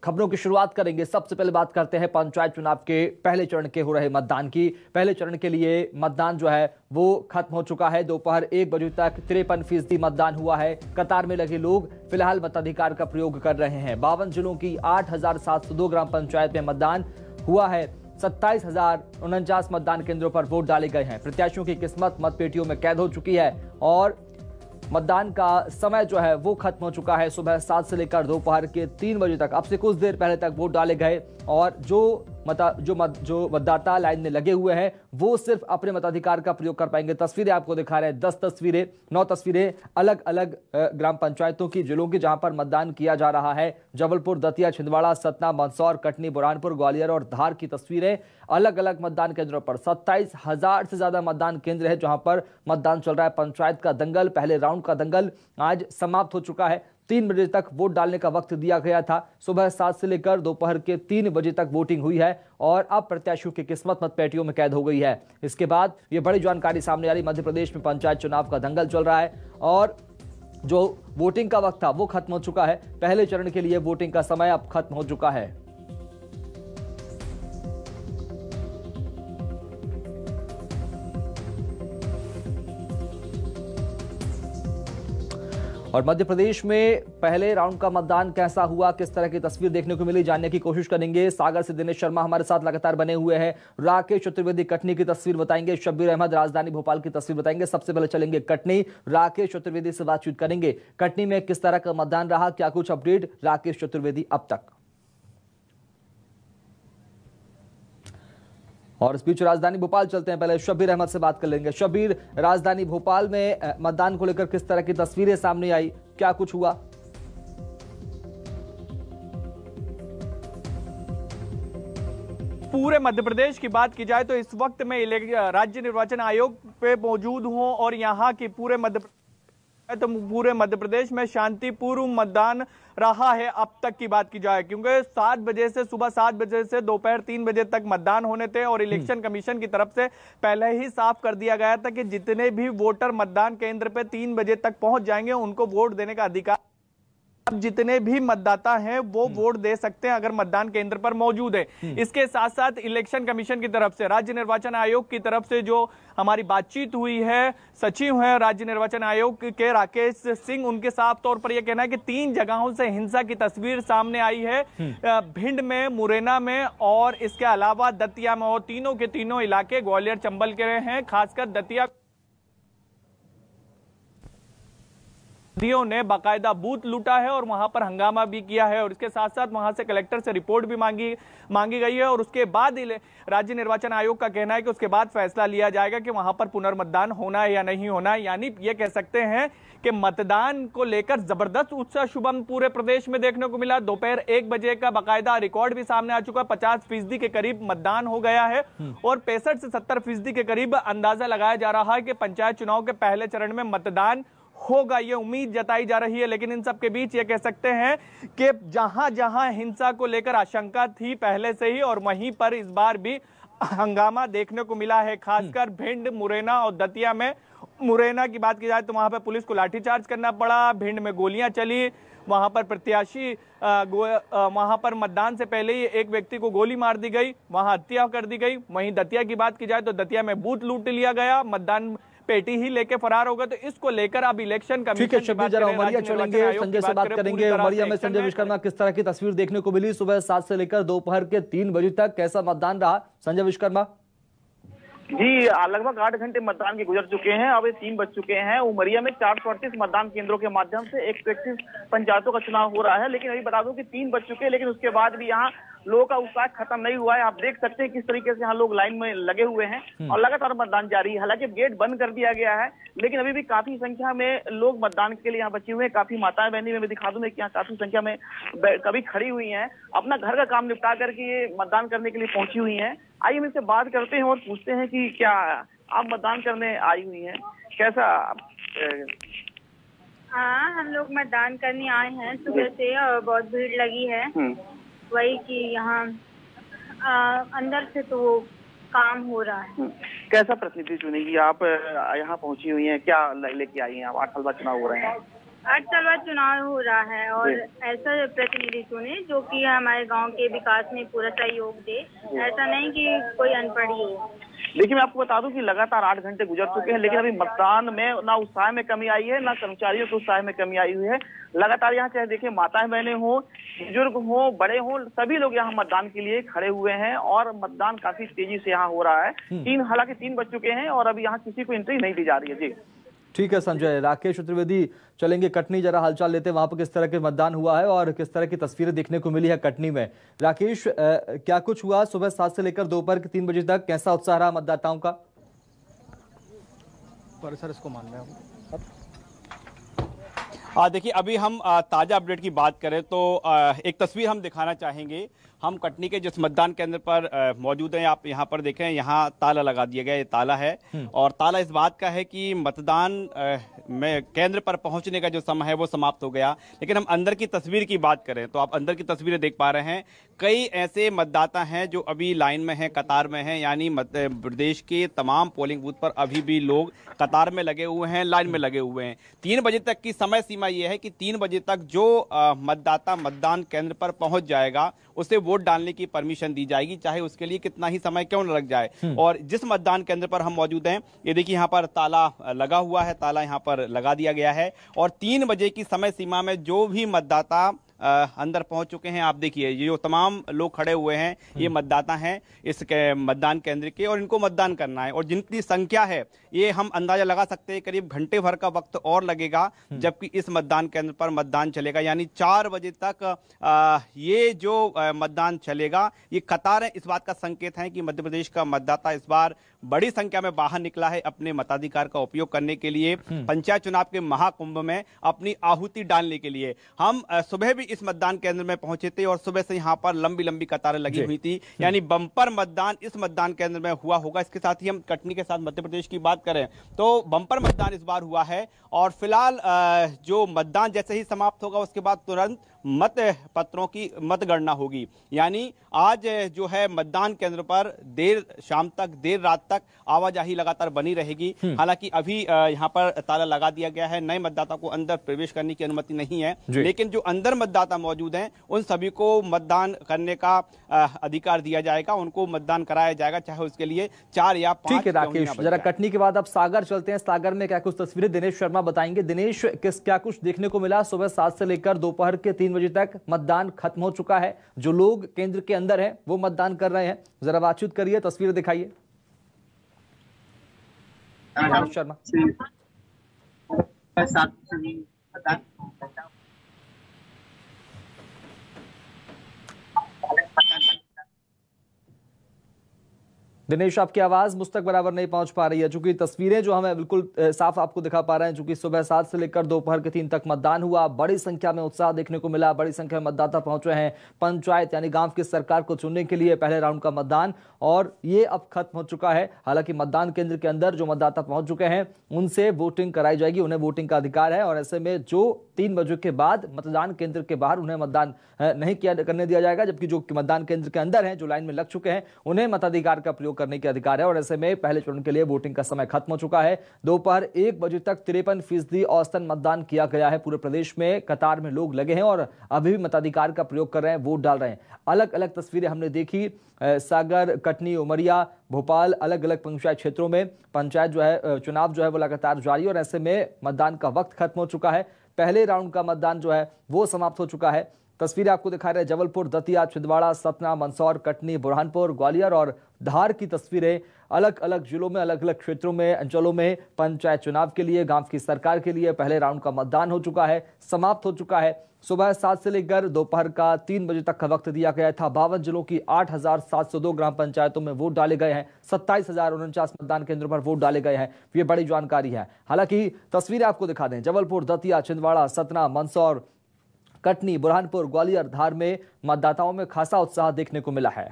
खबरों की शुरुआत करेंगे। सबसे पहले बात करते हैं पंचायत चुनाव के पहले चरण के हो रहे मतदान की। पहले चरण के लिए मतदान जो है वो खत्म हो चुका है। दोपहर 1 बजे तक 53% मतदान हुआ है। कतार में लगे लोग फिलहाल मताधिकार का प्रयोग कर रहे हैं। 52 जिलों की 8,702 ग्राम पंचायत में मतदान हुआ है। 27,049 मतदान केंद्रों पर वोट डाले गए हैं। प्रत्याशियों की किस्मत मतपेटियों में कैद हो चुकी है और मतदान का समय जो है वो खत्म हो चुका है। सुबह 7 से लेकर दोपहर के 3 बजे तक, अब से कुछ देर पहले तक वोट डाले गए और जो मतदाता लाइन में लगे हुए हैं वो सिर्फ अपने मताधिकार का प्रयोग कर पाएंगे। तस्वीरें आपको दिखा रहे हैं, 10 तस्वीरें, 9 तस्वीरें अलग अलग ग्राम पंचायतों की, जिलों की, जहां पर मतदान किया जा रहा है। जबलपुर, दतिया, छिंदवाड़ा, सतना, मंदसौर, कटनी, बुरहानपुर, ग्वालियर और धार की तस्वीरें। अलग अलग मतदान केंद्रों पर 27,000 से ज्यादा मतदान केंद्र है जहां पर मतदान चल रहा है। पंचायत का दंगल, पहले राउंड का दंगल आज समाप्त हो चुका है। 3 बजे तक वोट डालने का वक्त दिया गया था। सुबह 7 से लेकर दोपहर के 3 बजे तक वोटिंग हुई है और अब प्रत्याशियों की किस्मत मतपेटियों में कैद हो गई है। इसके बाद ये बड़ी जानकारी सामने आ रही, मध्य प्रदेश में पंचायत चुनाव का दंगल चल रहा है और जो वोटिंग का वक्त था वो खत्म हो चुका है। पहले चरण के लिए वोटिंग का समय अब खत्म हो चुका है। और मध्य प्रदेश में पहले राउंड का मतदान कैसा हुआ, किस तरह की तस्वीर देखने को मिली, जानने की कोशिश करेंगे। सागर से दिनेश शर्मा हमारे साथ लगातार बने हुए हैं। राकेश चतुर्वेदी कटनी की तस्वीर बताएंगे, शब्बीर अहमद राजधानी भोपाल की तस्वीर बताएंगे। सबसे पहले चलेंगे कटनी, राकेश चतुर्वेदी से बातचीत करेंगे। कटनी में किस तरह का मतदान रहा, क्या कुछ अपडेट राकेश चतुर्वेदी अब तक? और इस बीच राजधानी भोपाल चलते हैं, पहले शब्बीर अहमद से बात कर लेंगे। शब्बीर, राजधानी भोपाल में मतदान को लेकर किस तरह की तस्वीरें सामने आई, क्या कुछ हुआ? पूरे मध्य प्रदेश की बात की जाए तो इस वक्त मैं राज्य निर्वाचन आयोग पे मौजूद हूं और यहाँ की पूरे मध्य प्रदेश में शांतिपूर्ण मतदान रहा है अब तक की बात की जाए, क्योंकि 7 बजे से, सुबह 7 बजे से दोपहर 3 बजे तक मतदान होने थे और इलेक्शन कमीशन की तरफ से पहले ही साफ कर दिया गया था कि जितने भी वोटर मतदान केंद्र पे 3 बजे तक पहुंच जाएंगे उनको वोट देने का अधिकार, अब जितने भी मतदाता हैं वो वोट दे सकते हैं अगर मतदान केंद्र पर मौजूद है। इसके साथ साथ इलेक्शन कमीशन की तरफ से, राज्य निर्वाचन आयोग की तरफ से जो हमारी बातचीत हुई है, सचिव हैं राज्य निर्वाचन आयोग के राकेश सिंह, उनके साफ तौर पर यह कहना है कि 3 जगहों से हिंसा की तस्वीर सामने आई है, भिंड में, मुरैना में और इसके अलावा दतिया में, और तीनों के तीनों इलाके ग्वालियर चंबल के हैं। खासकर दतिया ने बाकायदा बूथ लूटा है और वहां पर हंगामा भी किया है और इसके साथ साथ वहां से कलेक्टर से रिपोर्ट भी मांगी गई है और उसके बाद राज्य निर्वाचन आयोग का कहना है कि उसके बाद फैसला लिया जाएगा कि वहां पर पुनर्मतदान होना है या नहीं होना है। यानी ये कह सकते हैं कि मतदान को लेकर जबरदस्त उत्साह शुभम पूरे प्रदेश में देखने को मिला। दोपहर 1 बजे का बाकायदा रिकॉर्ड भी सामने आ चुका है। 50% के करीब मतदान हो गया है और 65 से 70% के करीब अंदाजा लगाया जा रहा है कि पंचायत चुनाव के पहले चरण में मतदान होगा, ये उम्मीद जताई जा रही है। लेकिन इन सब के बीच ये कह सकते हैं कि जहां जहां हिंसा को लेकर आशंका थी पहले से ही, और वहीं पर इस बार भी हंगामा देखने को मिला है, खासकर भिंड, मुरैना और दतिया में। मुरैना की बात की जाए तो वहां पर पुलिस को लाठीचार्ज करना पड़ा, भिंड में गोलियां चली, वहां पर प्रत्याशी वहां पर मतदान से पहले ही एक व्यक्ति को गोली मार दी गई, वहां हत्या कर दी गई। वहीं दतिया की बात की जाए तो दतिया में बूथ लूट लिया गया, मतदान पेटी ही लेके फरार होगा। तो इसको लेकर अब इलेक्शन कमीशन की बात करें, उमरिया चलेंगे, संजय से बात करेंगे। उमरिया में संजय विश्वकर्मा, किस तरह की तस्वीर देखने को मिली सुबह 7 से लेकर दोपहर के 3 बजे तक, कैसा मतदान रहा संजय विश्वकर्मा? जी, लगभग 8 घंटे मतदान के गुजर चुके हैं, अब 3 बज चुके हैं। उमरिया में 438 मतदान केंद्रों के माध्यम से 131 पंचायतों का चुनाव हो रहा है। लेकिन अभी बता दूं कि 3 बज चुके हैं, लेकिन उसके बाद भी यहाँ लोगों का उत्साह खत्म नहीं हुआ है। आप देख सकते हैं किस तरीके से यहाँ लोग लाइन में लगे हुए हैं और लगातार मतदान जारी है। हालांकि गेट बंद कर दिया गया है, लेकिन अभी भी काफी संख्या में लोग मतदान के लिए यहाँ बचे हुए हैं। काफी माताएं बहनें, मैं भी दिखा दूं कि यहाँ काफी संख्या में कभी खड़ी हुई हैं, अपना घर का काम निपटा करके ये मतदान करने के लिए पहुंची हुई हैं। आइए हम इससे बात करते हैं और पूछते हैं कि क्या आप मतदान करने आई हुई हैं, कैसा? हाँ, हम लोग मतदान करने आए हैं सुबह से और बहुत भीड़ लगी है। वही कि यहाँ अंदर से तो वो काम हो रहा है। कैसा प्रतिनिधि चुनेगी? आप यहाँ पहुंची हुई हैं, क्या लेके आई हैं? आप 8 साल बाद चुनाव हो रहे हैं। 8 साल बाद चुनाव हो रहा है और ऐसा प्रतिनिधि चुने जो कि हमारे गांव के विकास में पूरा सहयोग दे, ऐसा नहीं कि कोई अनपढ़ ही हो। देखिए, मैं आपको बता दूं कि लगातार 8 घंटे गुजर चुके हैं, लेकिन अभी मतदान में ना उत्साह में कमी आई है, ना कर्मचारियों के उत्साह में कमी आई हुई है। लगातार यहाँ चाहे देखिए माताएं बहनें हो, बुजुर्ग हो, बड़े हो, सभी लोग यहाँ मतदान के लिए खड़े हुए हैं और मतदान काफी तेजी से यहाँ हो रहा है। हालांकि 3 बज चुके हैं और अभी यहाँ किसी को एंट्री नहीं दी जा रही है। जी ठीक है संजय। राकेश चतुर्वेदी चलेंगे कटनी, जरा हालचाल लेते हैं वहां पर किस तरह के मतदान हुआ है और किस तरह की तस्वीरें देखने को मिली है कटनी में। राकेश, क्या कुछ हुआ सुबह 7 से लेकर दोपहर के 3 बजे तक? कैसा उत्साह रहा मतदाताओं का? सर इसको मान रहे हैं। देखिए, अभी हम ताज़ा अपडेट की बात करें तो एक तस्वीर हम दिखाना चाहेंगे। हम कटनी के जिस मतदान केंद्र पर मौजूद हैं, आप यहाँ पर देखें, यहाँ ताला लगा दिया गया, ये ताला है और ताला इस बात का है कि मतदान में केंद्र पर पहुंचने का जो समय है वो समाप्त हो गया। लेकिन हम अंदर की तस्वीर की बात करें तो आप अंदर की तस्वीरें देख पा रहे हैं। कई ऐसे मतदाता हैं जो अभी लाइन में हैं, कतार में हैं, यानी प्रदेश के तमाम पोलिंग बूथ पर अभी भी लोग कतार में लगे हुए हैं, लाइन में लगे हुए हैं। 3 बजे तक की समय सीमा ये है कि 3 बजे तक जो मतदाता मतदान केंद्र पर पहुंच जाएगा उसे वोट डालने की परमिशन दी जाएगी, चाहे उसके लिए कितना ही समय क्यों न लग जाए। और जिस मतदान केंद्र पर हम मौजूद हैं, ये देखिए यहाँ पर ताला लगा हुआ है, ताला यहाँ पर लगा दिया गया है और 3 बजे की समय सीमा में जो भी मतदाता अंदर पहुंच चुके हैं, आप देखिए ये जो तमाम लोग खड़े हुए हैं ये मतदाता हैं इस मतदान केंद्र के और इनको मतदान करना है। और जिनकी संख्या है ये हम अंदाजा लगा सकते हैं करीब घंटे भर का वक्त और लगेगा, जबकि इस मतदान केंद्र पर मतदान चलेगा, यानी 4 बजे तक ये जो मतदान चलेगा। ये कतार है, इस बात का संकेत है कि मध्य प्रदेश का मतदाता इस बार बड़ी संख्या में बाहर निकला है अपने मताधिकार का उपयोग करने के लिए, पंचायत चुनाव के महाकुंभ में अपनी आहुति डालने के लिए। हम सुबह भी इस मतदान केंद्र में पहुंचे थे और सुबह से यहाँ पर लंबी लंबी कतारें लगी हुई थी, यानी बंपर मतदान इस मतदान केंद्र में हुआ होगा। इसके साथ ही हम कटनी के साथ मध्य प्रदेश की बात करें तो बंपर मतदान इस बार हुआ है और फिलहाल जो मतदान जैसे ही समाप्त होगा उसके बाद तुरंत मत पत्रों की मतगणना होगी। यानी आज जो है मतदान केंद्र पर देर शाम तक, देर रात तक आवाजाही लगातार बनी रहेगी। हालांकि अभी यहाँ पर ताला लगा दिया गया है, नए मतदाता को अंदर प्रवेश करने की अनुमति नहीं है, लेकिन जो अंदर मतदाता मौजूद हैं उन सभी को मतदान करने का अधिकार दिया जाएगा, उनको मतदान कराया जाएगा, चाहे उसके लिए 4 या 5। ठीक है राकेश, जरा कटनी के बाद अब सागर चलते हैं। सागर में क्या कुछ तस्वीरें दिनेश शर्मा बताएंगे। दिनेश, क्या कुछ देखने को मिला? सुबह 7 से लेकर दोपहर के 3 बजे तक मतदान खत्म हो चुका है, जो लोग केंद्र के अंदर हैं वो मतदान कर रहे हैं, जरा बातचीत करिए, तस्वीरें दिखाइए। शर्मा दिनेश, आपकी आवाज मुझ तक बराबर नहीं पहुंच पा रही है, चूंकि तस्वीरें जो हमें बिल्कुल साफ आपको दिखा पा रहे हैं। चूंकि सुबह 7 से लेकर दोपहर के 3 तक मतदान हुआ, बड़ी संख्या में उत्साह देखने को मिला, बड़ी संख्या में मतदाता पहुंचे हैं पंचायत यानी गांव की सरकार को चुनने के लिए। पहले राउंड का मतदान और ये अब खत्म हो चुका है। हालांकि मतदान केंद्र के अंदर जो मतदाता पहुंच चुके हैं उनसे वोटिंग कराई जाएगी, उन्हें वोटिंग का अधिकार है और ऐसे में जो 3 बजे के बाद मतदान केंद्र के बाहर उन्हें मतदान नहीं करने दिया जाएगा, जबकि जो मतदान केंद्र के अंदर हैं, जो लाइन में लग चुके हैं, उन्हें मताधिकार का प्रयोग करने के अधिकार है। और ऐसे में पहले चरण के लिए वोटिंग का समय खत्म हो चुका है। दोपहर 1 बजे तक 53% औसतन मतदान किया गया है। पूरे प्रदेश में कतार में लोग लगे हैं और अभी भी मताधिकार का प्रयोग कर रहे हैं, वोट डाल रहे हैं। अलग अलग तस्वीरें हमने देखी, सागर, कटनी, उमरिया, भोपाल, अलग अलग पंचायत क्षेत्रों में पंचायत जो है चुनाव जो है वो लगातार जारी और ऐसे में मतदान का वक्त खत्म हो चुका है। पहले राउंड का मतदान जो है वो समाप्त हो चुका है। तस्वीरें आपको दिखा रहे हैं जबलपुर, दतिया, छिंदवाड़ा, सतना, मंदसौर, कटनी, बुरहानपुर, ग्वालियर और धार की तस्वीरें। अलग अलग जिलों में, अलग अलग क्षेत्रों में, अंचलों में पंचायत चुनाव के लिए, गांव की सरकार के लिए पहले राउंड का मतदान हो चुका है, समाप्त हो चुका है। सुबह 7 से लेकर दोपहर का 3 बजे तक का वक्त दिया गया था। 52 जिलों की 8,702 ग्राम पंचायतों में वोट डाले गए हैं। 27,049 मतदान केंद्रों पर वोट डाले गए हैं। ये बड़ी जानकारी है। हालांकि तस्वीरें आपको दिखा दें, जबलपुर, दतिया, छिंदवाड़ा, सतना, मंदसौर, कटनी, बुरहानपुर, ग्वालियर, धार में मतदाताओं में खासा उत्साह देखने को मिला है।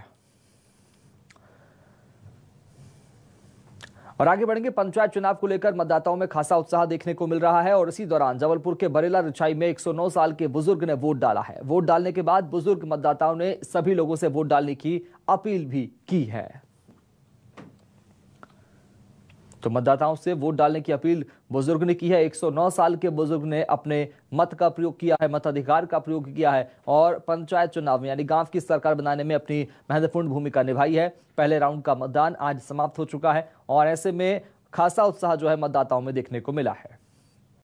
और आगे बढ़ेंगे, पंचायत चुनाव को लेकर मतदाताओं में खासा उत्साह देखने को मिल रहा है और इसी दौरान जबलपुर के बरेला रिछाई में 109 साल के बुजुर्ग ने वोट डाला है। वोट डालने के बाद बुजुर्ग मतदाताओं ने सभी लोगों से वोट डालने की अपील भी की है। तो मतदाताओं से वोट डालने की अपील बुजुर्ग ने की है। 109 साल के बुजुर्ग ने अपने मत का प्रयोग किया है, मताधिकार का प्रयोग किया है और पंचायत चुनाव में यानी गांव की सरकार बनाने में अपनी महत्वपूर्ण भूमिका निभाई है। पहले राउंड का मतदान आज समाप्त हो चुका है और ऐसे में खासा उत्साह जो है मतदाताओं में देखने को मिला है।